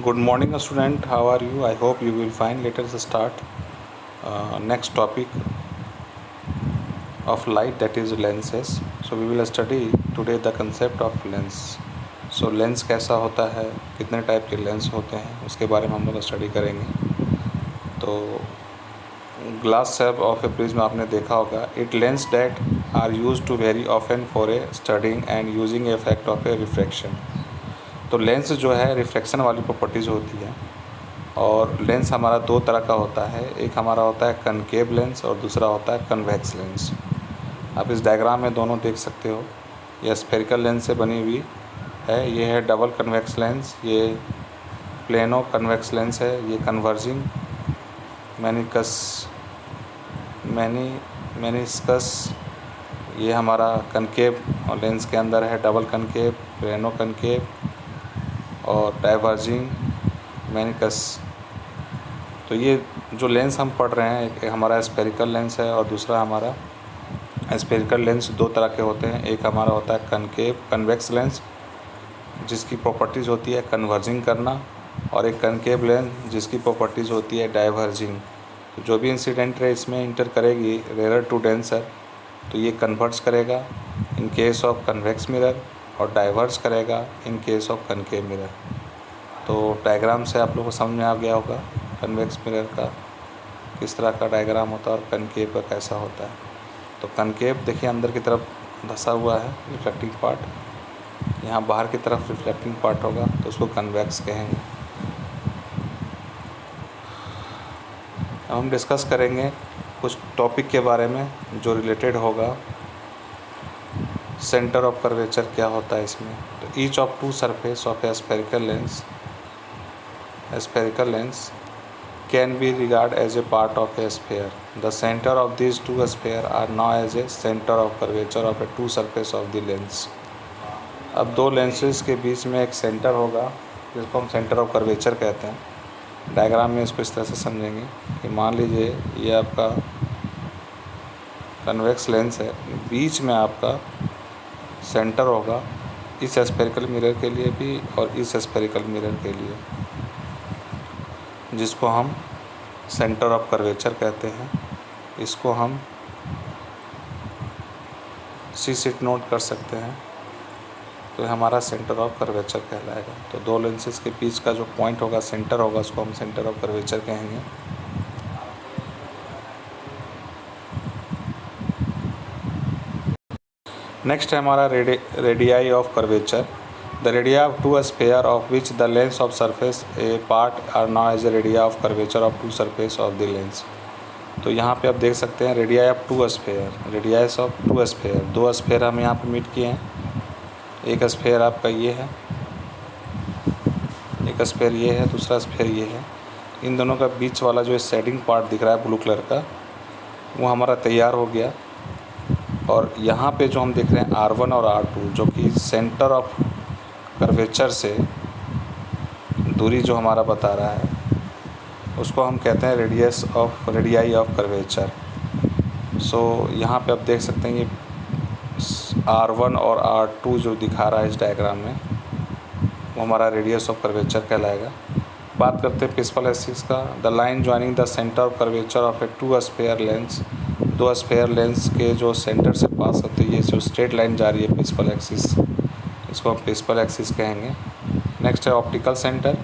Good morning, student. How are you? I hope you will fine. Let us start. Next topic of light, that is lenses. So we will study today the concept of lens. So lens कैसा होता है, कितने type के lens होते हैं, उसके बारे में हम लोग स्टडी करेंगे. तो glass shape of a prism आपने देखा होगा. It lens that are use to very often for a studying and using effect of a refraction. तो लेंस जो है रिफ्लेक्शन वाली प्रॉपर्टीज़ होती है. और लेंस हमारा दो तरह का होता है. एक हमारा होता है कनकेव लेंस और दूसरा होता है कन्वेक्स लेंस. आप इस डायग्राम में दोनों देख सकते हो. यह स्फेरिकल लेंस से बनी हुई है. ये है डबल कन्वेक्स लेंस. ये प्लेनो कन्वेक्स लेंस है. ये कन्वर्जिंग मेनिस्कस ये हमारा कनकेव लेंस के अंदर है. डबल कनकेव, प्लेनो कनकेव और डाइवर्जिंग मेनिकस. तो ये जो लेंस हम पढ़ रहे हैं, एक हमारा स्फेरिकल लेंस है और दूसरा हमारा स्फेरिकल लेंस. दो तरह के होते हैं. एक हमारा होता है कनकेव कन्वेक्स लेंस, जिसकी प्रॉपर्टीज़ होती है कन्वर्जिंग करना, और एक कनकेव लेंस जिसकी प्रॉपर्टीज़ होती है डाइवर्जिंग. तो जो भी इंसिडेंट रे इसमें इंटर करेगी रेयर टू डेंसर, तो ये कन्वर्ट्स करेगा in case of convex mirror और डाइवर्स करेगा in case of concave mirror. तो डायग्राम से आप लोगों को समझ में आ गया होगा कन्वेक्स मिरर का किस तरह का डायग्राम होता है और कनकेव का कैसा होता है. तो कनकेव देखिए अंदर की तरफ धंसा हुआ है रिफ्लेक्टिंग पार्ट. यहाँ बाहर की तरफ रिफ्लेक्टिंग पार्ट होगा तो उसको कन्वेक्स कहेंगे. अब हम डिस्कस करेंगे कुछ टॉपिक के बारे में जो रिलेटेड होगा. सेंटर ऑफ कर्वेचर क्या होता है इसमें. तो each of two surface of a spherical lens can be regarded as a part of a sphere. The center of these two spheres are known as a center of curvature of a two surface of the lens. अब दो lenses के बीच में एक centre होगा जिसको हम centre of curvature कहते हैं. डायग्राम में इसको इस तरह से समझेंगे कि मान लीजिए ये आपका कन्वेक्स लेंस है. बीच में आपका सेंटर होगा इस स्फेरिकल मिरर के लिए भी और इस स्फेरिकल मिरर के लिए, जिसको हम सेंटर ऑफ कर्वेचर कहते हैं. इसको हम सी सीट नोट कर सकते हैं. तो हमारा सेंटर ऑफ कर्वेचर कहलाएगा. तो दो लेंसेज के बीच का जो पॉइंट होगा, सेंटर होगा, उसको हम सेंटर ऑफ कर्वेचर कहेंगे. नेक्स्ट है हमारा radii of curvature. The radii of two sphere of which the lens of surface a part are known as a radii of curvature of two surface of the lens. तो यहाँ पे आप देख सकते हैं radii of two sphere, radius of two sphere. दो sphere हम यहाँ पे मीट किए हैं. एक स्फेयर आपका ये है, एक स्फेयर ये है, दूसरा स्फेयर ये है. इन दोनों का बीच वाला जो शेडिंग पार्ट दिख रहा है ब्लू कलर का, वो हमारा तैयार हो गया. और यहाँ पे जो हम देख रहे हैं R1 और R2, जो कि सेंटर ऑफ कर्वेचर से दूरी जो हमारा बता रहा है, उसको हम कहते हैं रेडियाई ऑफ कर्वेचर. सो यहाँ पे आप देख सकते हैं ये R1 और R2 जो दिखा रहा है इस डायग्राम में, वो हमारा रेडियस ऑफ कर्वेचर कहलाएगा. बात करते हैं प्रिंसिपल एक्सिस का. The line joining the centre of curvature of a two sphere lens. दो स्फेयर लेंस के जो सेंटर से पास होती है, ये जो स्ट्रेट लाइन जा रही है प्रिंसिपल एक्सिस, इसको हम प्रिंसिपल एक्सिस कहेंगे. नेक्स्ट है optical centre.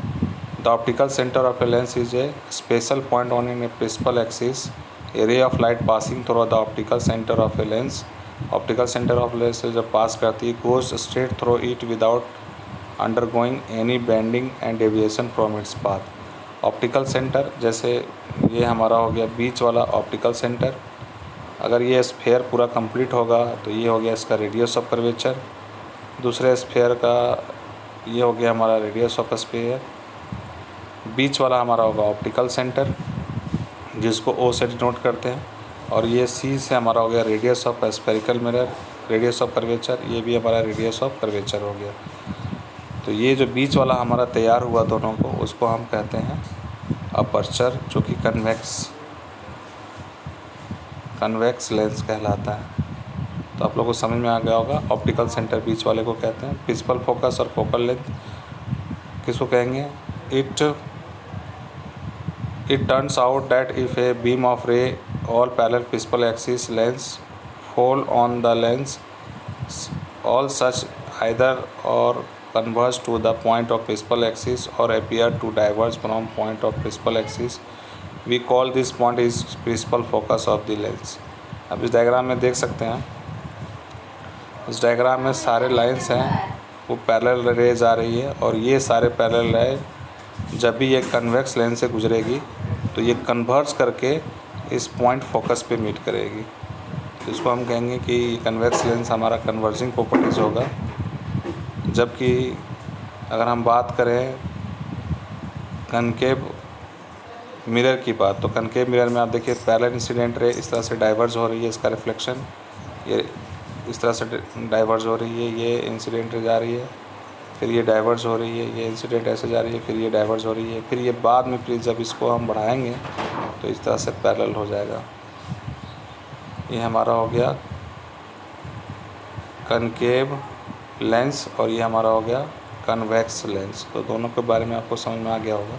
The optical centre of a lens is a special point on in a principal axis. A ray of light passing through the optical centre of a lens. Optical centre of lens से जब pass करती है, goes straight through it without undergoing any bending and deviation from its path. Optical centre जैसे ये हमारा हो गया बीच वाला ऑप्टिकल सेंटर. अगर ये स्फेयर पूरा कंप्लीट होगा तो ये हो गया इसका रेडियस ऑफ कर्वेचर. दूसरे स्फेयर का ये हो गया हमारा रेडियस ऑफ स्फेयर. बीच वाला हमारा होगा ऑप्टिकल सेंटर, जिसको O से डिनोट करते हैं. और ये C से हमारा हो गया radius of spherical mirror, radius of curvature. ये भी हमारा रेडियस ऑफ कर्वेचर हो गया. तो ये जो बीच वाला हमारा तैयार हुआ दोनों को, उसको हम कहते हैं अपर्चर, जो कि कन्वेक्स लेंस कहलाता है. तो आप लोगों को समझ में आ गया होगा. ऑप्टिकल सेंटर बीच वाले को कहते हैं. प्रिंसिपल फोकस और फोकल लेंथ किसको कहेंगे, it it turns out that if a beam of ray all parallel principal axis lengths fall on the lens, all such either or converge to the point of principal axis or appear to diverge from point of principal axis. We call this point is principal focus of the lens. अब इस diagram में देख सकते हैं, इस diagram में सारे lines हैं वो पैरेलल रेज आ रही है, और ये सारे पैरेलल रे जब भी ये कन्वेक्स लेंस से गुजरेगी तो ये कन्वर्ज करके इस पॉइंट फोकस पे मीट करेगी। तो इसको हम कहेंगे कि कन्वेक्स लेंस हमारा कन्वर्जिंग प्रॉपर्टीज़ होगा। जबकि अगर हम बात करें कनकेव मिरर की बात, तो कनकेव मिरर में आप देखिए पैरेलल इंसिडेंट रे इस तरह से डाइवर्ज हो रही है, इसका रिफ्लेक्शन ये इस तरह से डाइवर्ज हो रही है, ये इंसिडेंट रे जा रही है, फिर ये डाइवर्ज हो रही है, ये इंसिडेंट ऐसे जा रही है, फिर ये डाइवर्ज हो रही है, फिर ये बाद में फिर जब इसको हम बढ़ाएंगे तो इस तरह से पैरेलल हो जाएगा। ये हमारा हो गया कनकेव लेंस और ये हमारा हो गया कन्वेक्स लेंस। तो दोनों के बारे में आपको समझ में आ गया होगा।